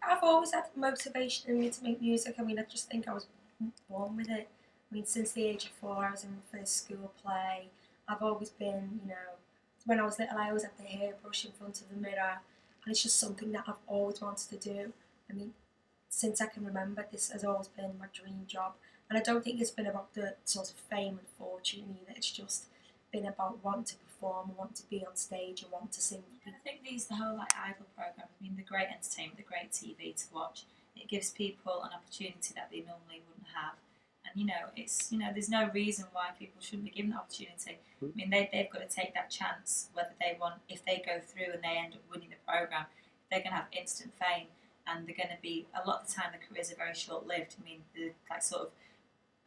I've always had motivation in me to make music. I mean, I just think I was born with it. I mean, since the age of 4, I was in my first school play. I've always been, when I was little, I always had the hairbrush in front of the mirror, and it's just something that I've always wanted to do. I mean, since I can remember, this has always been my dream job. And I don't think it's been about the sort of fame and fortune either. It's just been about wanting to perform, wanting to be on stage, and wanting to sing. I think the whole like idol programs. I mean, they're great entertainment, they're great TV to watch. It gives people an opportunity that they normally wouldn't have. And there's no reason why people shouldn't be given the opportunity. I mean, they've got to take that chance, whether they want, if they go through and they end up winning the program, they're going to have instant fame, and they're going to be, a lot of the time, their careers are very short lived. I mean, they're like sort of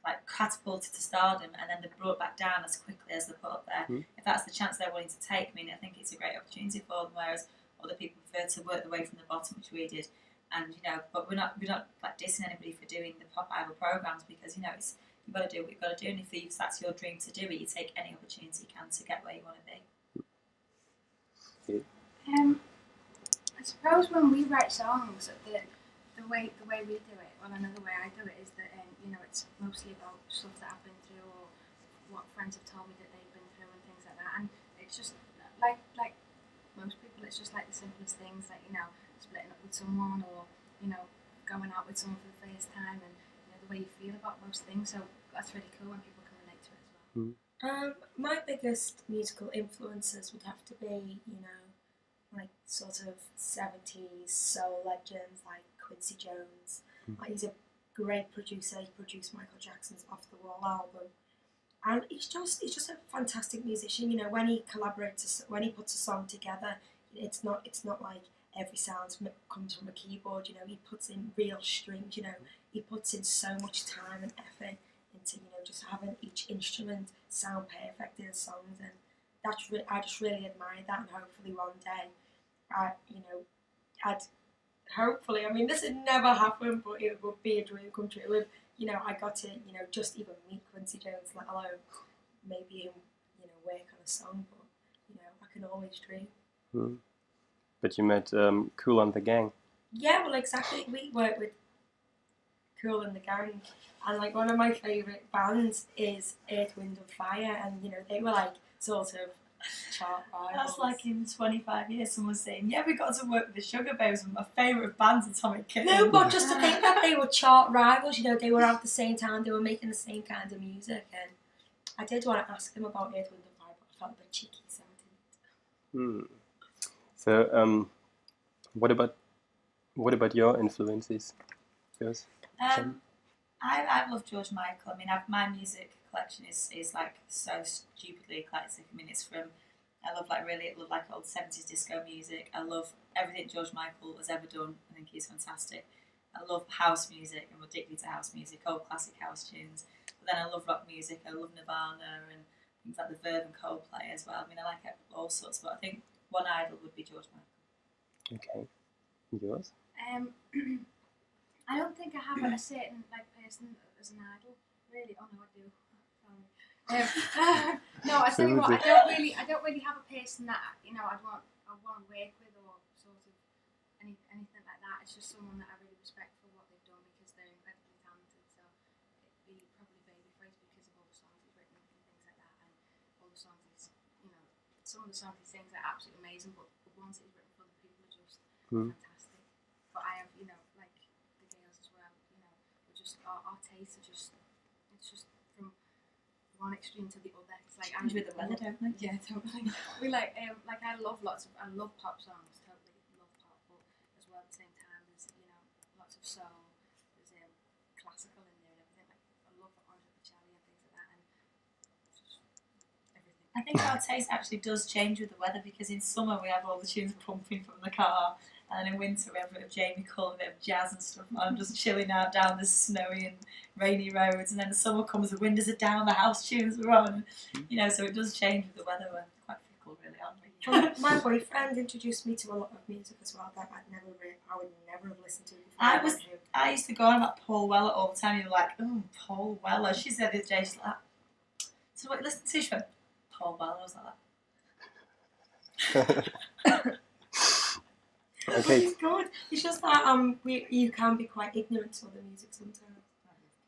like catapulted to stardom, and then they're brought back down as quickly as they're put up there. If that's the chance they're willing to take, I mean, I think it's a great opportunity for them. Whereas other people prefer to work their way from the bottom, which we did. And but we're not like dissing anybody for doing the pop idol programs, because it's, you've got to do what you've got to do, and if that's your dream to do it, you take any opportunity you can to get where you want to be. I suppose when we write songs, the way we do it, well, another way I do it is that it's mostly about stuff that I've been through, or what friends have told me that they've been through, and things like that. And it's just like most people, it's just like the simplest things, like splitting up with someone, or going out with someone for the first time, and the way you feel about most things. So that's really cool when people can relate to it as well. My biggest musical influences would have to be, like sort of 70s soul legends like Quincy Jones. Like, he's a great producer. He produced Michael Jackson's Off the Wall album, and he's just a fantastic musician. When he collaborates, when he puts a song together, it's not like every sound comes from a keyboard. He puts in real strings. He puts in so much time and effort into just having each instrument sound perfect in the songs, and I just really admire that. And hopefully one day, I'd hopefully, I mean, this would never happen, but it would be a dream come true if I got to just even meet Quincy Jones, let alone maybe him work on a song. But I can always dream. But you met Kool and the Gang. Yeah, well, exactly. We worked with Kool and the Gang, and like one of my favourite bands is Earth, Wind and Fire, and they were like sort of chart rivals. That's like in 25 years someone's saying, yeah, we got to work with the Sugar Babes, and my favourite band's Atomic Kitten. No, but just to think that they were chart rivals, they were out at the same time, they were making the same kind of music, and I did want to ask them about Earth, Wind and Fire, but I felt a bit cheeky, so I didn't. So, what about your influences? Yours? I love George Michael. I mean, my music collection is like so stupidly eclectic. I mean, it's from, I love like old 70s disco music. I love everything George Michael has ever done. I think he's fantastic. I love house music. I'm addicted to house music, old classic house tunes. But then I love rock music. I love Nirvana and things like the Verve and Coldplay as well. I mean, I like all sorts, but I think one idol would be George Michael. Okay. Yours? I don't think I have a certain person as an idol, really. Oh no, I do. No, I tell you what, I don't really have a person that I want to work with, or sort of anything like that. It's just someone that I really respect for what they've done, because they're incredibly talented. So it'd be probably Babyface, because of all the songs he's written and things like that, and all the songs he's some of the songs he sings are absolutely amazing, but the ones that he's written for other people are just fantastic. But I have like the girls as well. We're just our tastes are just, it's just from one extreme to the other. It's like I'm with the weather, don't we? Yeah, totally. We like I love pop songs, totally love pop, but as well at the same time there's lots of soul, there's classical in there and everything. Like I love Andre Bocelli and things like that, and just everything. I think our taste actually does change with the weather, because in summer we have all the tunes pumping from the car, and in winter we have a bit of Jamie Cullum, a bit of jazz and stuff. I'm just chilling out down the snowy and rainy roads, and then the summer comes, the windows are down, the house tunes are on. So it does change with the weather. We're quite fickle, really, aren't we? My boyfriend introduced me to a lot of music as well that I would never have listened to before. I used to go on about Paul Weller all the time. You're like, oh, Paul Weller. She said the other day, she's like, so what you listen to? She went, Paul Weller. I was like that. Okay. It's good. It's just that you can be quite ignorant to other music sometimes.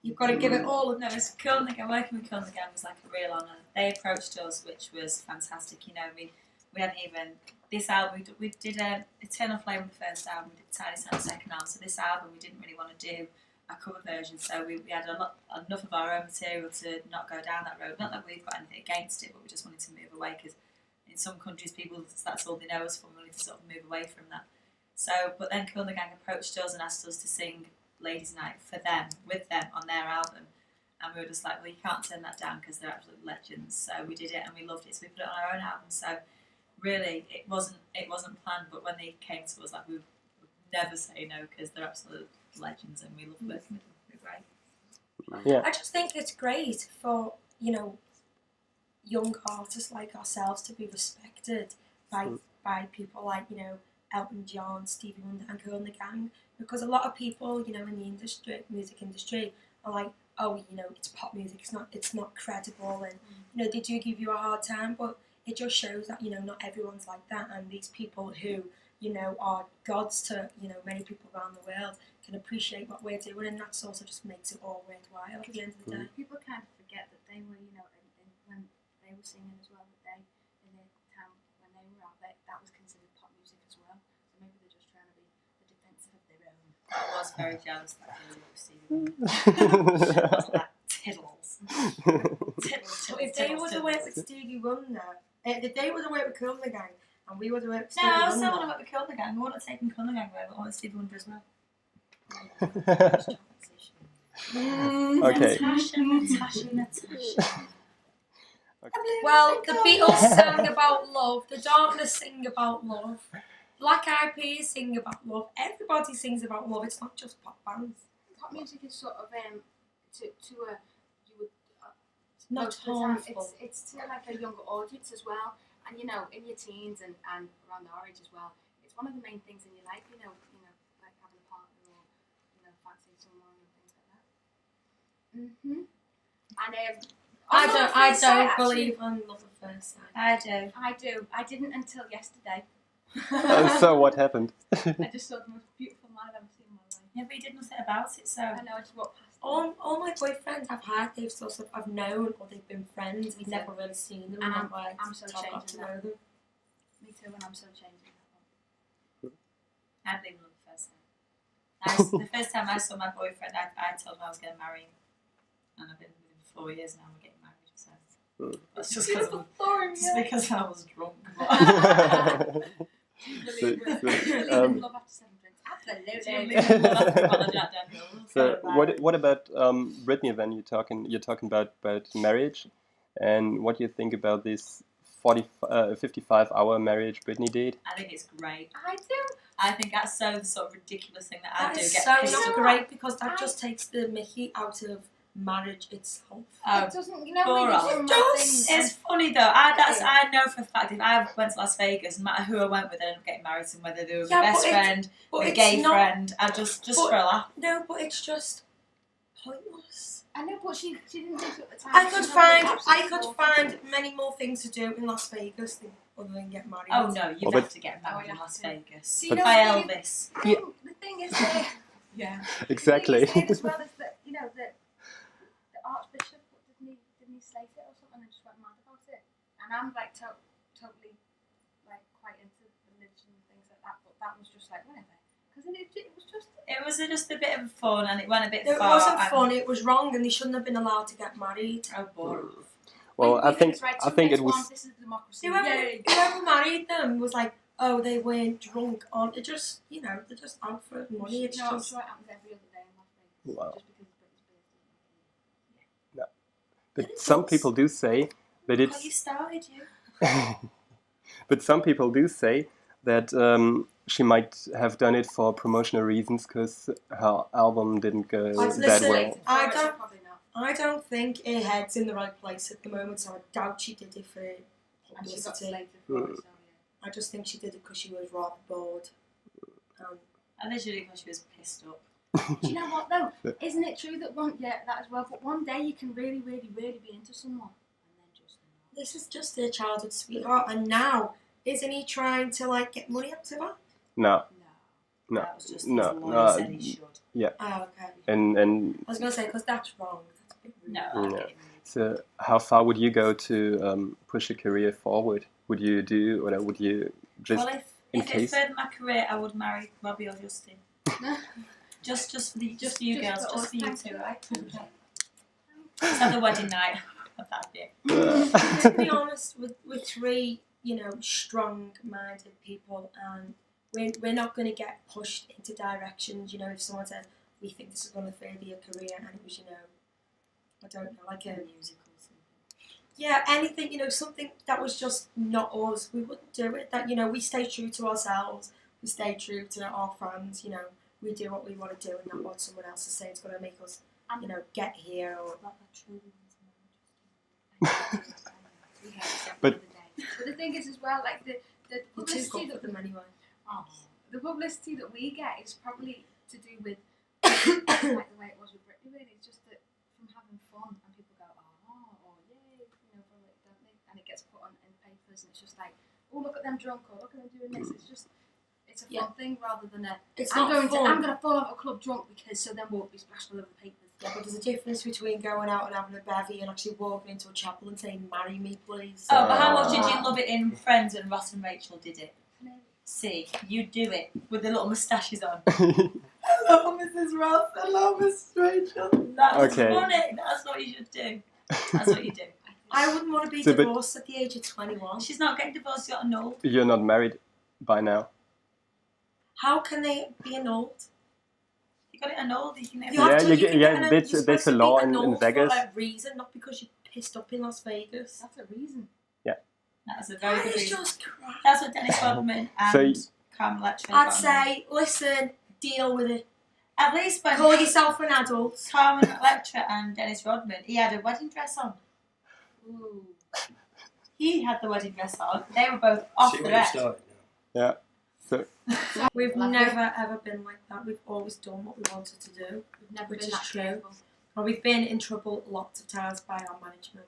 You've got to give it all. No, it's Kitten again. Working with Kitten again was like a real honour. They approached us, which was fantastic. You know, we hadn't even this album. We did Eternal Flame with the first album. We did Tiny Sound the second album. So this album we didn't really want to do a cover version. So we had enough of our own material to not go down that road. Not that we've got anything against it, but we just wanted to move away because in some countries people that's all they know us from. We wanted to sort of move away from that. So, but then Kitten Gang approached us and asked us to sing Ladies' Night for them, with them on their album, and we were just like, well, you can't turn that down because they're absolute legends. So we did it and we loved it. So we put it on our own album. So really, it wasn't planned, but when they came to us, like we would never say no because they're absolute legends and we love working with them. They're great. Yeah. I just think it's great for young artists like ourselves to be respected by people like Elton John, Stevie Wonder, and Kitten Gang. Because a lot of people, in the music industry, are like, oh, it's pop music, it's not credible, and they do give you a hard time, but it just shows that not everyone's like that, and these people who are gods to many people around the world can appreciate what we're doing, and that sort of just makes it all worthwhile at the end of the day. People kind of forget that they were, when they were singing as well, that in their time when they were out, that was considered pop music as well. So maybe they're just trying to be the defensive of their own. I was very jealous that you were Stevie Wonder. I was like, tiddles. So if they would have worked with Stevie Wonder, if they would have worked with Kitten Gang, and we would have worked with No, Stevie I Wonder. still want to work with Kitten Gang. We want to take Kitten Gang away, but I want Stevie Wonder as well. Okay. Natasha. Well, the Beatles sang about love. The Darkness sing about love. Black Eyed Peas sing about love. Everybody sings about love. It's not just pop bands. Pop music is sort of Not most of the time, harmful. it's to like a younger audience as well, and in your teens and around our age as well. It's one of the main things in your life, like having a partner or fancying someone and things like that. And I don't believe in love at first sight. I do. I didn't until yesterday. So what happened? I just saw the most beautiful man I've ever seen in my life. Yeah, but you did nothing about it, so. I know, I just walked past. All my boyfriends I've had, I've known or they've been friends. I've Me never too. really seen them. And and like I'm so to talk changed to in know that. them. Me too, and I'm so changing. I believe in love at first sight. The first time I saw my boyfriend, I told him I was going to marry him. And I've been with him for 4 years now, we're getting married, so. That's just because I was drunk. Love after 7 drinks. Absolutely. So what about Britney then? You're talking about marriage, and what do you think about this 55-hour marriage Britney did? I think it's great. I do. I think that's so the sort of ridiculous thing that I That do. is Get so pissed not off. great because that just takes the mickey out of marriage itself. It doesn't, bore we off. do It my does. thing. It's funny though. I know for a fact if I went to Las Vegas, no matter who I went with, I ended up getting married to them, whether they were Yeah, my best but friend, But my it's gay not, friend, I just but- for a laugh. No, but it's just pointless. I know, but she didn't do it at the time. I could She had find absolutely many more things to do in Las Vegas other than get married. Oh no, you Well, have to get married Oh, in yeah. Las Vegas. Do you know By what Elvis. The thing is that Yeah. Exactly. The thing is as well is that the Archbishop didn't he slate it or something and just went mad about it. And I'm like totally like quite into religion and things like that, but that was just like whatever. Because it was just. It was just a bit of fun and it went a bit It far. wasn't and- fun. It was wrong, and they shouldn't have been allowed to get married. Oh, boring. Well, I think it's right, I two think against it one, was. This is democracy. Whoever, Yay. whoever married them was like, oh, they weren't drunk on. It just, they're just out for money. It's I'm just. sure it happens every other day in Las Vegas. Wow. Just because it's Britney's birthday. But some people do say that Well, it's. you started, you. But some people do say that she might have done it for promotional reasons because her album didn't go Listen, that well. Probably not. I don't think her head's in the right place at the moment, so I doubt she did it for And she got publicity. slated for it, so yeah. I just think she did it because she was rather bored. I think she did it because she was pissed up. Do you know what though? Isn't it true that that as well? But one day you can really, really, really be into someone, and then just not. This is just their childhood sweetheart, and now isn't he trying to like get money out of her? No. No. No, That was just no, his lawyer said he should. Oh, okay. and I was going to say, because that's wrong. That's a bit rude. No, Yeah. I get it. so how far would you go to push your career forward? Would you do, or would you just Well, in if it case? furthered my career, I would marry Robbie or Justin. Just for you Just girls, for just us, for you thank two, you. right? Okay. Let's have the wedding night. That'd be it. To be honest, we're three, strong-minded people, and we're not going to get pushed into directions. If someone says we think this is going to further your career, and it was, I don't know, like a musical or something. yeah, anything, something that was just not us, we wouldn't do it. That we stay true to ourselves, we stay true to our fans. We do what we want to do, and not what someone else is saying is going to make us, get here or. But the thing is as well, like the You're too publicity good that for them anyway. the publicity that we get is probably to do with like the way it was with Britney. Really, it's just that from having fun and people go, or yay, for it, don't they? And it gets put on in papers, and it's just like, oh, look at them drunk, or look at them doing this. It's a fun thing rather than a. It's I'm not fun. I'm going to fall out of a club drunk because so then we'll be splashed all over the papers. Yeah, but there's a difference between going out and having a bevy and actually walking into a chapel and saying, "Marry me, please." Oh, but how much did you love it in Friends when Ross and Rachel did it? See, you do it with the little moustaches on. Hello, Mrs. Ross. Hello, Mrs. Rachel. That's Okay. funny. That's what you should do. That's what you do. I wouldn't want to be So, but- divorced at the age of 21. She's not getting divorced. You got annulled. You're not married by now. How can they be annulled? You got it annulled. You can never. You have to, you you get- can yeah, get an- there's- you're there's supposed a to be law in annulled Vegas. for a reason, not because you pissed up in Las Vegas. That's a reason. That's a very That good is reason. just crap. That's what Dennis Rodman So and y- Carmen Electra I'd got say, listen, deal with it. At least when Call yourself an adult. Carmen Electra and Dennis Rodman, he had a wedding dress on. Ooh. He had the wedding dress on. They were both off See the where you rest. started now. Yeah. So We've Love never ever been like that. We've always done what we wanted to do, We've never which been is that true. careful. And we've been in trouble lots of times by our management.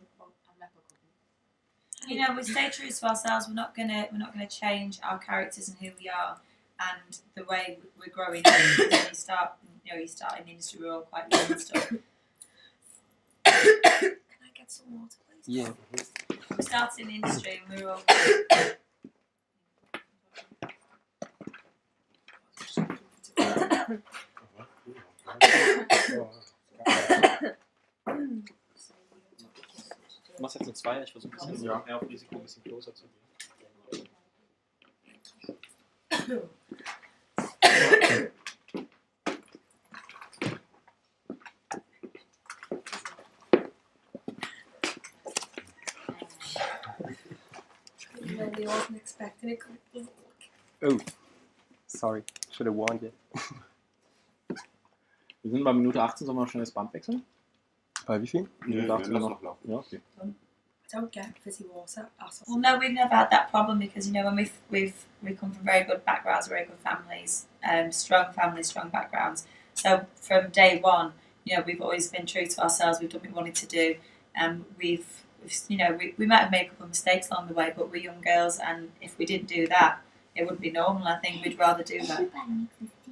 We stay true to ourselves. We're not gonna change our characters and who we are, and the way we're growing. When you start in the industry, we're all quite young and stuff. Can I get some water, please? yeah. We started in the industry and we were all. Du machst jetzt nur zwei, ich versuche ein bisschen mehr auf Risiko, ein bisschen closer zu gehen. Really wasn't expecting it. Oh, sorry. Should have warned you. Wir sind bei Minute 18, sollen wir schnell das Band wechseln? Bei wie viel? Minute 18 noch. Ja, okay. I don't get fizzy water at all. Well, no, we've never had that problem because when we come from very good backgrounds, very good families, strong backgrounds. So from day one, we've always been true to ourselves. We've done what we wanted to do, and we might have made a couple of mistakes along the way, but we're young girls, and if we didn't do that, it wouldn't be normal. I think we'd rather do that.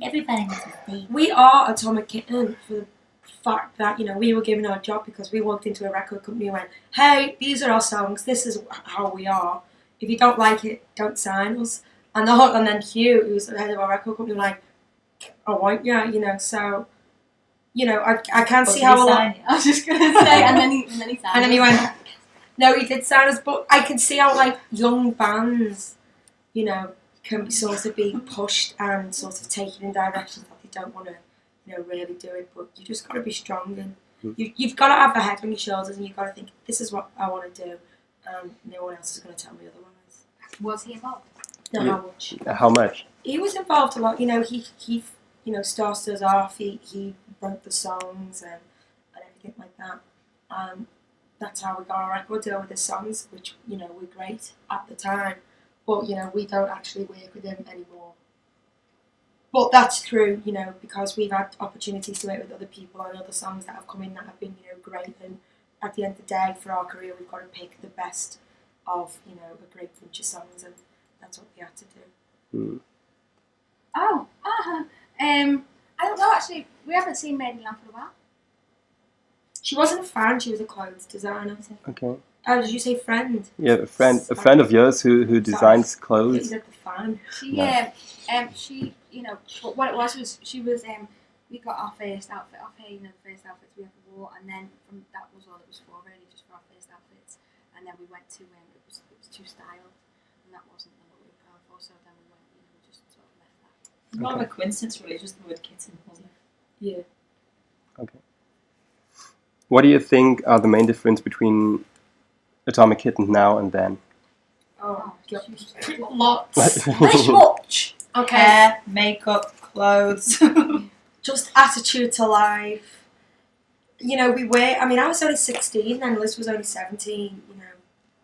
Everybody makes mistakes. We are Atomic Kitten for the fact that, we were given our job because we walked into a record company and went, hey, these are our songs, this is how we are. If you don't like it, don't sign us. And then Hugh, who was the head of our record company, was like, I want you, so, I can't see how a lot... I I was just going to say, and then he signed. And then he went, no, he did sign us, but I can see how, young bands, can sort of be pushed and sort of taken in directions that they don't want to, really do it. But you just got to be strong, and you've got to have a head on your shoulders, and you've got to think, this is what I want to do, and no one else is going to tell me otherwise. Was he involved? No, Yeah. how much? How much? He was involved a lot. He started us off. He wrote the songs and everything like that. That's how we got our record deal with his songs, which were great at the time. But we don't actually work with him anymore. But that's true, because we've had opportunities to work with other people on other songs that have come in that have been, great. And at the end of the day, for our career, we've got to pick the best of, a great bunch of songs, and that's what we had to do. Mm. Oh, I don't know actually. We haven't seen Maiden Lamb for a while. She wasn't a fan, she was a clothes designer. Okay. Oh, did you say friend? Yeah, a friend of yours who designs Is clothes. that the fan? She, you know, but what it was she was we got our first outfit off her, you know, the first outfits we ever wore, and then from that was all it was for, really, just for our first outfits. And then we went to it was too styled, and that wasn't the look we were going for. So then we went, you know, we just sort of left that. It's more of a coincidence, really, just the word kitten, wasn't it? Yeah. Okay. What do you think are the main difference between Atomic Kitten now and then? Oh, lots. Like- Much. Okay. Hair, makeup, clothes. Just attitude to life. You know, I was only 16 and Liz was only 17, you know,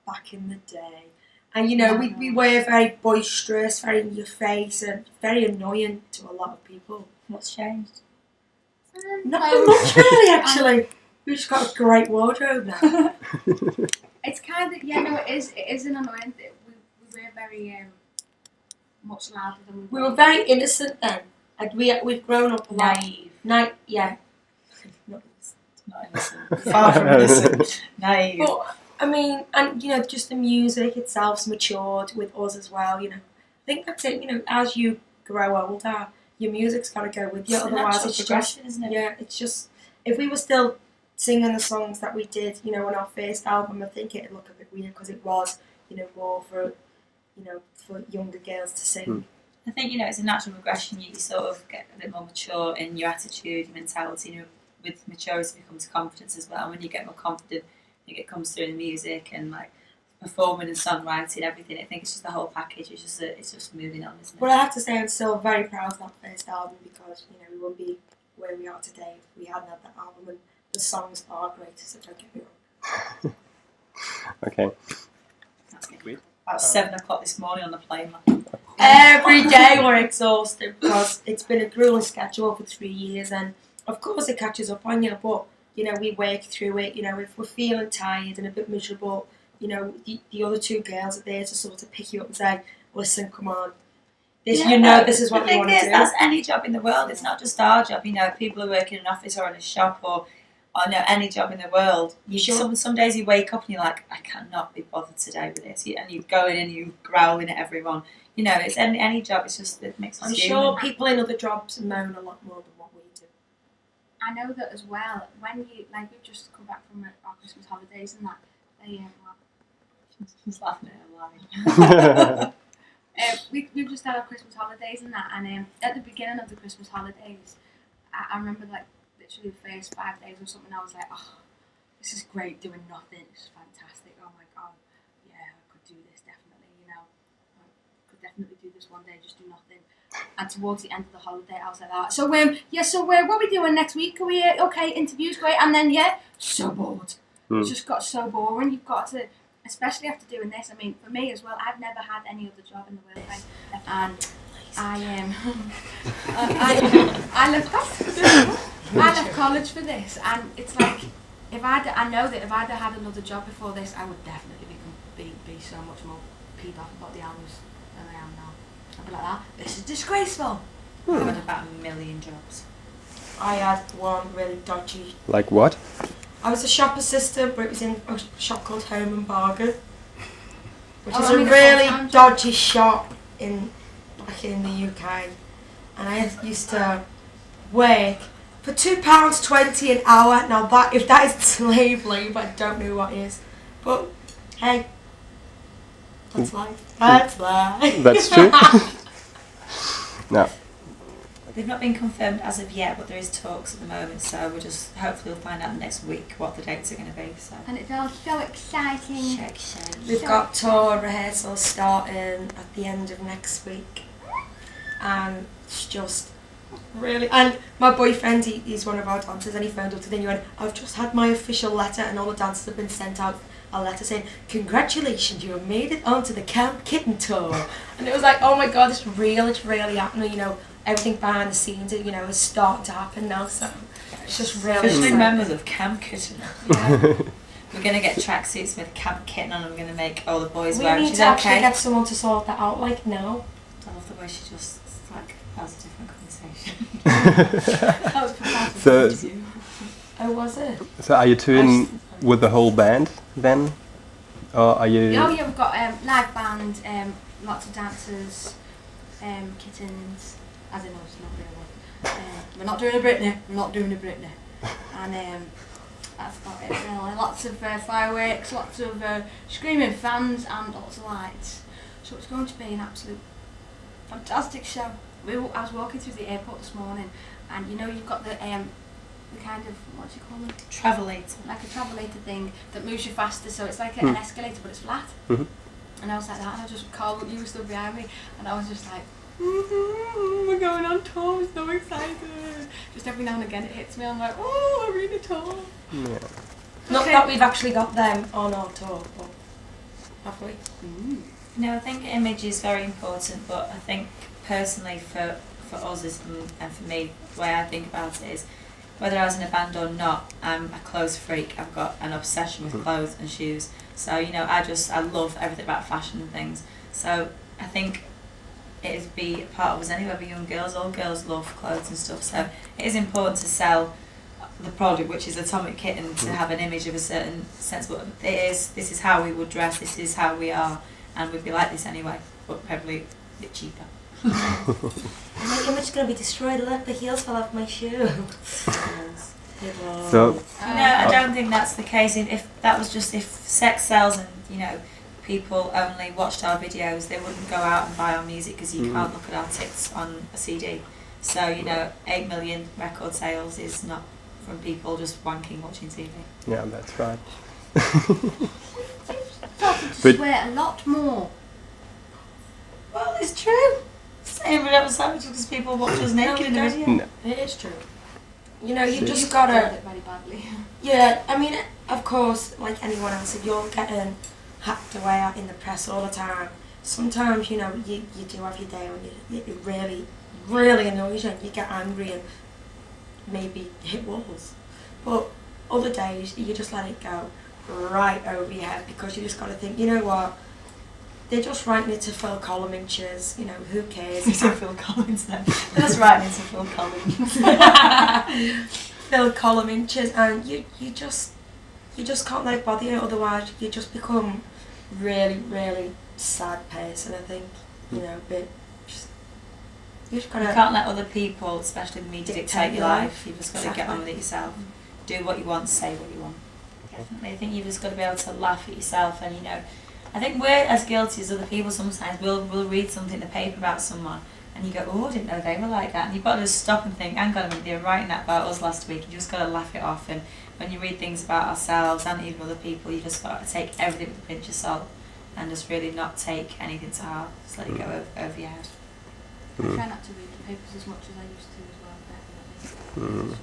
back in the day. And, you know, we were very boisterous, very in your face, and very annoying to a lot of people. What's changed? Not much, really, actually. We've just got a great wardrobe now. It's kind of it is an annoying thing. We were very much louder than We were very innocent then. And we'd grown up a lot. Naive. Yeah. Not innocent. Far from innocent. Naive. But, I mean, and, you know, just the music itself's matured with us as well, you know. I think that's it, you know, as you grow older, your music's got to go with you. It's a Otherwise, natural it's progression, just, isn't it? yeah, it's just, if we were still singing the songs that we did, you know, on our first album, I think it'd look a bit weird because it was, you know, more for, you know, for younger girls to sing. I think, you know, it's a natural progression. You sort of get a bit more mature in your attitude, your mentality. You know, with maturity becomes confidence as well. When you get more confident, I think it comes through in the music and like performing and songwriting, everything. I think it's just the whole package. It's just moving on, isn't it? But I have to say, I'm still very proud of that first album because, you know, we wouldn't be where we are today if we hadn't had that album, and the songs are great, so don't get me wrong. Okay. Exactly. About 7 o'clock this morning on the plane. Every day we're exhausted because it's been a grueling schedule for 3 years, and of course it catches up on you, but you know, we work through it. You know, if we're feeling tired and a bit miserable, you know, the other two girls are there to sort of pick you up and say, listen, come on, this, Yeah, you know, this is what the you thing want to is, do. that's any job in the world. It's not just our job. You know, people who work in an office or in a shop or no, any job in the world. Some days you wake up and you're like, I cannot be bothered today with this, and you go in and you growling at everyone. You know, it's any job. It's just it makes us I'm human. sure people in other jobs moan a lot more than what we do. I know that as well. When you we've just come back from our Christmas holidays and that they She's laughing at her line. we've just had our Christmas holidays and that, and at the beginning of the Christmas holidays, I remember like literally the first 5 days or something. I was like, oh, this is great, doing nothing. It's fantastic. Oh my god, yeah, I could do this definitely. You know, I could definitely do this one day, just do nothing. And towards the end of the holiday, I was like that. So what are we doing next week? Are we okay? Interviews, great. And then so bored. It just got so boring. You've got to, especially after doing this. I mean, for me as well, I've never had any other job in the world, and I left college for this, and it's like I know that if I'd had another job before this, I would definitely be so much more peed off about the hours than I am now. I'd be like that. This is disgraceful. I've had about 1 million jobs. I had one really dodgy. Like what? I was a shop assistant, but it was in a shop called Home and Bargain, which is I a mean, really full-time dodgy shop back in the UK. And I used to work for £2.20 an hour. Now if that isn't slave labour, I don't know what is. But hey, that's life. That's life. That's true. No. They've not been confirmed as of yet, but there is talks at the moment. So we'll just hopefully we'll find out next week what the dates are going to be. So. And it's all so exciting. We've got tour rehearsals starting at the end of next week, and it's just really. And my boyfriend, he's one of our dancers, and he phoned up today and he went, "I've just had my official letter, and all the dancers have been sent out a letter saying, congratulations, you have made it onto the Camp Kitten tour." And it was like, oh my god, it's real, it's really happening, you know, everything behind the scenes, you know, is starting to happen now, so it's just really Officially exciting. members of Camp Kitten. Yeah. We're going to get tracksuits with Camp Kitten on, and we're going to make all the boys We wear it. need She's to actually okay. get someone to sort that out, like, now. I love the way she just, like, has a different conversation. That was prepared for So- the interview. Oh, was it? So are you touring with the whole band then? Or are you... Oh yeah, we've got live band, lots of dancers, kittens, as in us, not really. We're not doing a Britney, we're not doing a Britney. And that's about it really. Lots of fireworks, lots of screaming fans and lots of lights. So it's going to be an absolute fantastic show. I was walking through the airport this morning and you know you've got the kind of, what do you call them? Travelator. Like a travelator thing that moves you faster, so it's like an escalator but it's flat. Mhm. And I was like that, and I just called, you were still behind me, and I was just like, we're going on tour, I'm so excited. Just every now and again it hits me, I'm like, oh, arena tour. Yeah. Not that we've actually got them on our tour, but have we? No, I think image is very important, but I think personally for us and for me, the way I think about it is, whether I was in a band or not, I'm a clothes freak. I've got an obsession with clothes and shoes. So, you know, I love everything about fashion and things. So I think it would be a part of us anyway, we're young girls, all girls love clothes and stuff. So it is important to sell the product, which is Atomic Kitten, to have an image of a certain sense. But this is how we would dress, this is how we are, and we'd be like this anyway, but probably a bit cheaper. My image is going to be destroyed. Look, the heels fell off my shoe. So, No, I don't think that's the case. If that was just if sex sells and you know people only watched our videos, they wouldn't go out and buy our music because you can't look at our tits on a CD. So you know, 8 million record sales is not from people just wanking watching TV. yeah, that's right. Started to But- swear a lot more. Well, it's true. Saying we don't savage because people watch us naked in the video. No. It is true. You know, you So- just Did gotta. it very badly. Yeah, I mean, of course, like anyone else, if you're getting hacked away at in the press all the time, sometimes, you know, you do have your day when it really, really annoys you and you get angry and maybe hit walls. But other days, you just let it go right over your head because you just got to think, you know what, they're just writing it to fill column inches, you know, who cares? It's a Phil Collins then. That's right, it's a Phil Collins. Fill column inches, and you just can't let it bother you, otherwise you just become really, really sad person, I think. You know, but you just You gotta can't let other people, especially the media, Dictate dictate your your life. life. You've just got to get on with it yourself. Do what you want, say what you want. Definitely. I think you've just got to be able to laugh at yourself, and you know, I think we're as guilty as other people sometimes. We'll read something in the paper about someone and you go, oh, I didn't know they were like that. And you've got to just stop and think, hang on a minute, they were writing that about us last week. You just got to laugh it off. And when you read things about ourselves and even other people, you just got to take everything with a pinch of salt and just really not take anything to heart. Just let it go over your head. I try not to read the papers as much as I used to as well, definitely.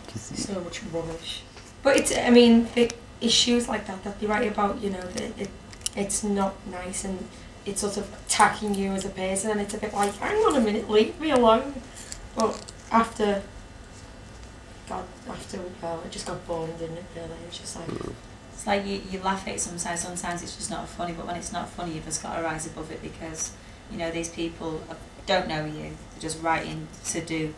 It's just like, so much rubbish. But it's, I mean, the issues like that they write about, you know, it's not nice and it's sort of attacking you as a person, and it's a bit like, hang on a minute, leave me alone. But after, it just got boring, didn't it, really? It's just like... It's like you laugh at it sometimes it's just not funny, but when it's not funny, you've just got to rise above it because, you know, these people don't know you, they're just writing to do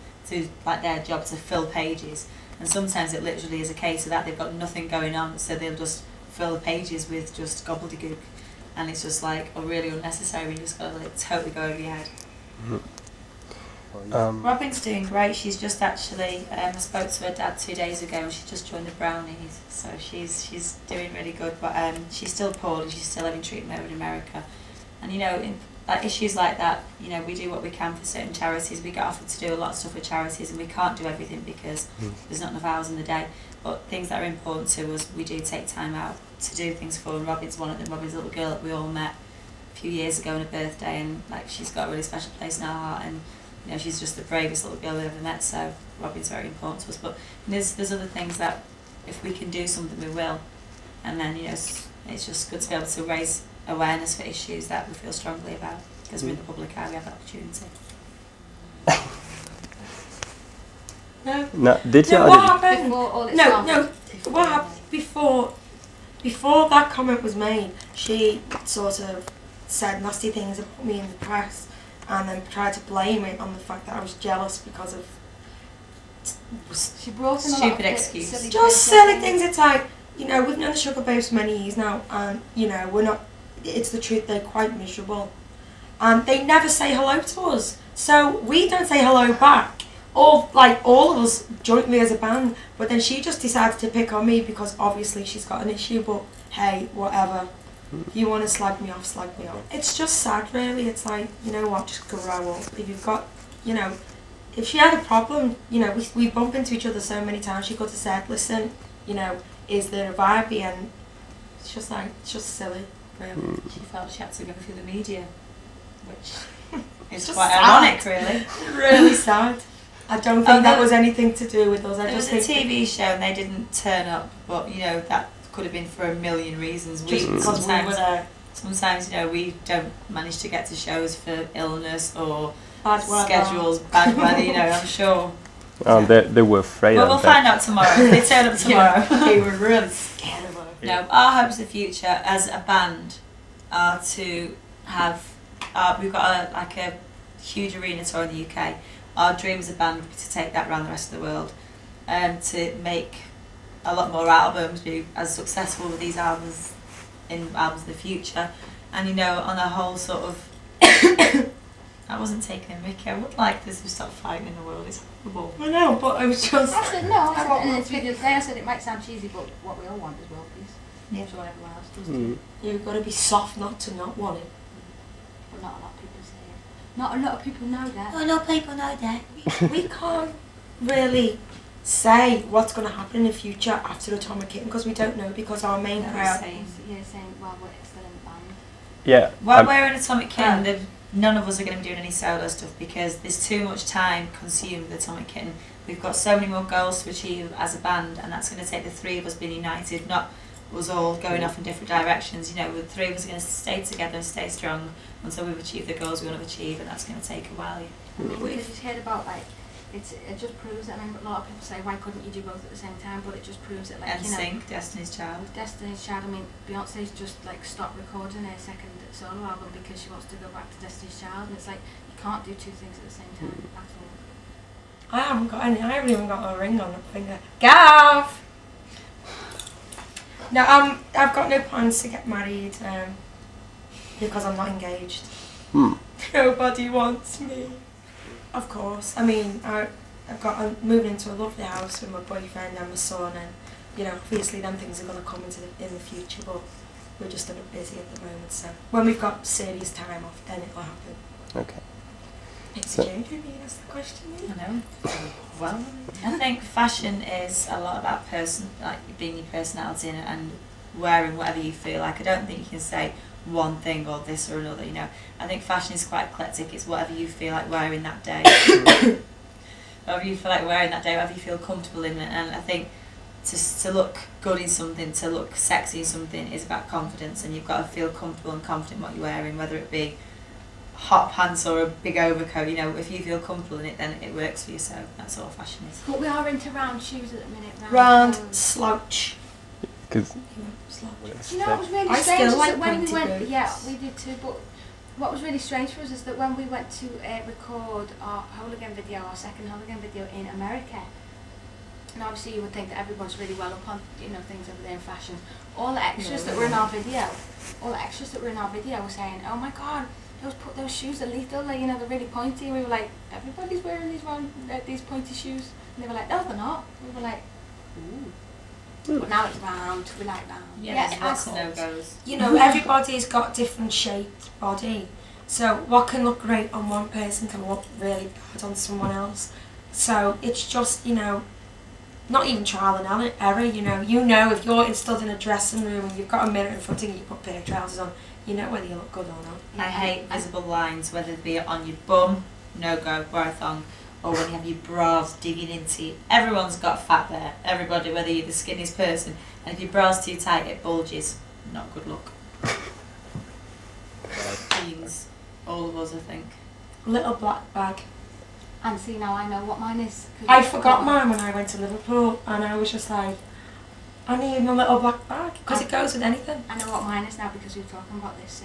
like their job to fill pages, and sometimes it literally is a case of that they've got nothing going on, so they'll just fill the pages with just gobbledygook, and it's just like really unnecessary. You just got to like totally go over your head. Robin's doing great. She's just actually I spoke to her dad 2 days ago, and she just joined the Brownies, so she's doing really good. But she's still poorly. She's still having treatment over in America, and you know, in like issues like that, you know, we do what we can for certain charities. We get offered to do a lot of stuff with charities, and we can't do everything because there's not enough hours in the day. But things that are important to us, we do take time out to do things for. And Robin's one of them. Robin's a little girl that we all met a few years ago on her birthday, and like she's got a really special place in our heart. And you know, she's just the bravest little girl we've ever met. So Robin's very important to us. But there's other things that if we can do something, we will. And then you know, it's just good to be able to raise awareness for issues that we feel strongly about, because we're in the public eye, we have that opportunity. No, did you? No, Or what did you? happened? before all it No, started. what happened before that comment was made, she sort of said nasty things about me in the press, and then tried to blame it on the fact that I was jealous because of She brought in a lot Stupid of excuse. silly just things, silly things. It's like, you know, we've known the Sugar Babes for many years now, and you know, we're not. It's the truth. They're quite miserable, and they never say hello to us. So we don't say hello back. All of us jointly as a band. But then she just decided to pick on me because obviously she's got an issue. But hey, whatever. If you want to slag me off, slag me off. It's just sad, really. It's like, you know what? Just grow up. If you've got, you know. If she had a problem, you know, we bump into each other so many times, she could have said, listen, you know, is there a vibe? And it's just like, it's just silly, really. She felt she had to go through the media, which is Just quite sad. ironic, really. Really sad. I don't think that was anything to do with us. I There was just a think TV show and they didn't turn up, but you know that could have been for a million reasons. just because we were there. Sometimes you know we don't manage to get to shows for illness or Bad weather. schedules, bad weather. You know, I'm sure. They were afraid Well, of we'll that. find out tomorrow. They turn up tomorrow. Yeah, they were really scared of her. No, our hopes for the future as a band are to have. We've got a huge arena tour in the UK. Our dream as a band would be to take that around the rest of the world, to make a lot more albums, be as successful with these albums in the future, and you know, on a whole sort of. I wasn't taking a mickey. I would like this to stop fighting in the world. It's horrible. I know, but I was just. I said no. I said in this video today, I said it might sound cheesy, but what we all want as well, please. Yeah. I'm sure everyone else does Mm. too. You've got to be soft not to not want it. But not a lot of people say it. Not a lot of people know that. I know people know that. We can't really say what's going to happen in the future after Atomic Kitten because we don't know, because our main No, crowd. same. You're saying, well, we're still in the band. Yeah. While we're in Atomic Kitten, none of us are going to be doing any solo stuff because there's too much time consumed with Atomic Kitten. We've got so many more goals to achieve as a band, and that's going to take the three of us being united, not us all going off in different directions. You know, the three of us are going to stay together and stay strong until we've achieved the goals we want to achieve, and that's going to take a while. I mean, because you've heard about like, it just proves it. I mean, a lot of people say, why couldn't you do both at the same time? But it just proves it, like, you know. NSYNC, Destiny's Child. Destiny's Child. I mean, Beyonce's just like stopped recording her second solo album because she wants to go back to Destiny's Child, and it's like you can't do two things at the same time at all. I haven't got any. I haven't even got a ring on the finger. Gav! No, I've got no plans to get married because I'm not engaged. Nobody wants me. Of course. I mean, I'm moving into a lovely house with my boyfriend and my son, and you know, obviously, them things are going to come in the future. But we're just a bit busy at the moment. So when we've got serious time off, then it'll happen. Okay. It's So- changing me. That's the question. I know. Well, I think fashion is a lot about being your personality and wearing whatever you feel like. I don't think you can say one thing or this or another. You know, I think fashion is quite eclectic. It's whatever you feel like wearing that day. Whatever you feel like wearing that day, whatever you feel comfortable in it. And I think to look good in something, to look sexy in something, is about confidence. And you've got to feel comfortable and confident in what you're wearing, whether it be hot pants or a big overcoat. You know, if you feel comfortable in it, then it works for you. So that's all fashion is. But we are into round shoes at the minute. Round clothes. slouch. Because Slouch. Do you know what was really I strange still is like that when we pointy went, boots. yeah, we did too. But what was really strange for us is that when we went to record our hooligan video, our second hooligan video in America, and obviously you would think that everyone's really well up on, you know, things over there in fashion. All the extras that were in our video, were saying, "Oh my God, those shoes are lethal. Like, you know, they're really pointy." We were like, "Everybody's wearing these pointy shoes," and they were like, "No, they're not." We were like, "Ooh." But now it's round. We like round. Yeah, there's lots of assholes. no-goes. You know, everybody's got different shaped body. So what can look great on one person can look really bad on someone else. So it's just, you know, not even trial and error, you know if you're stood in a dressing room and you've got a mirror in front of you, you put a pair of trousers on, you know whether you look good or not. I hate visible lines, whether it be on your bum, no go, wear a thong, or when you have your bras digging into you. Everyone's got fat there. Everybody, whether you're the skinniest person, and if your bra's too tight, it bulges. Not good look. Jeans, all of us, I think. Little black bag. And see, now I know what mine is. 'cause I we- forgot mine when I went to Liverpool, and I was just like, I need a little black bag, because it goes with anything. I know what mine is now because we were talking about this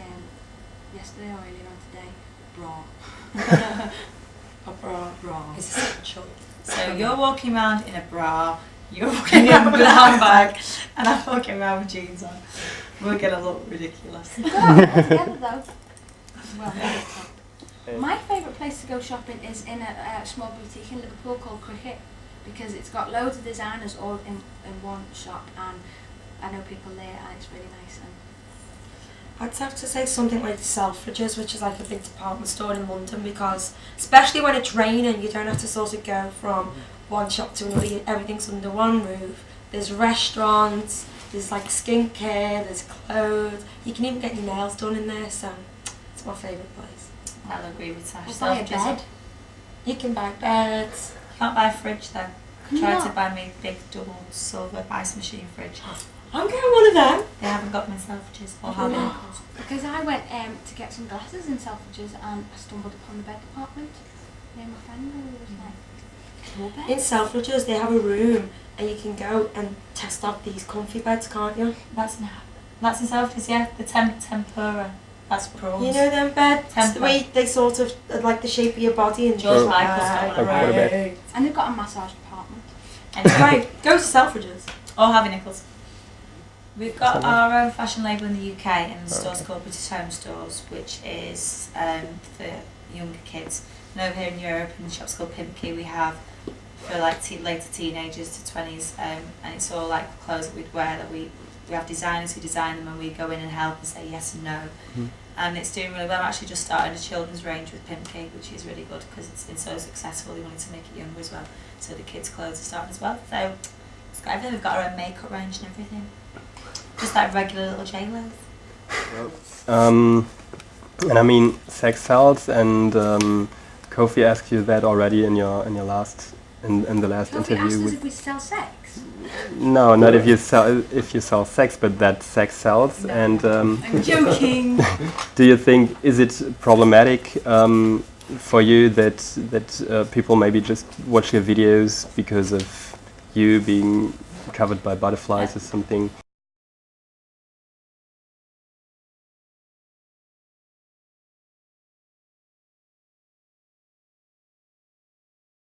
yesterday or earlier on today. bra. A bra is essential. So you're walking around in a bra, you're walking around with a handbag, and I'm walking around with jeans on. We're going to look ridiculous. We've got it all together though. Well, my favourite place to go shopping is in a small boutique in Liverpool called Cricket, because it's got loads of designers all in one shop, and I know people there, and it's really nice. And I'd have to say something like Selfridges, which is like a big department store in London, because especially when it's raining, you don't have to sort of go from one shop to another. Everything's under one roof. There's restaurants, there's like skincare, there's clothes. You can even get your nails done in there, so it's my favourite place. I'll agree with Sash. we'll buy a bed. You can buy beds. You can't buy a fridge though. Can you Tried to not? buy me a big double silver ice machine fridge. I'm getting one of them. They haven't got my Selfridges or have No. Nichols. Because I went to get some glasses in Selfridges, and I stumbled upon the bed department. Me and my friend, and we was like, more In beds? Selfridges, they have a room, and you can go and test out these comfy beds, can't you? That's in Selfridges, yeah. The tempura. That's prawns. You know them beds? Temper. They sort of like the shape of your body and George Oh. Michael's got one. What about- And they've got a massage department. Anyway, Right, go to Selfridges. or Harvey Nichols. We've got our own fashion label in the UK, and the store's called British Home Stores, which is for younger kids. And over here in Europe, in the shop's called Pimpy, we have for like later teenagers to 20s, and it's all like clothes that we'd wear that we have designers who design them, and we go in and help and say yes and no. And it's doing really well. I'm actually just started a children's range with Pimpy, which is really good because it's been so successful. We wanted to make it younger as well, so the kids' clothes are starting as well. So it's got everything. We've got our own makeup range and everything. Just like regular little J-Los. And I mean, sex sells, and Kofi asked you that already in your last in the last Kofi interview. asked us With if we sell sex. no, not if you sell sex, but that sex sells. No. And I'm joking. do you think, is it problematic for you that people maybe just watch your videos because of you being covered by butterflies or something?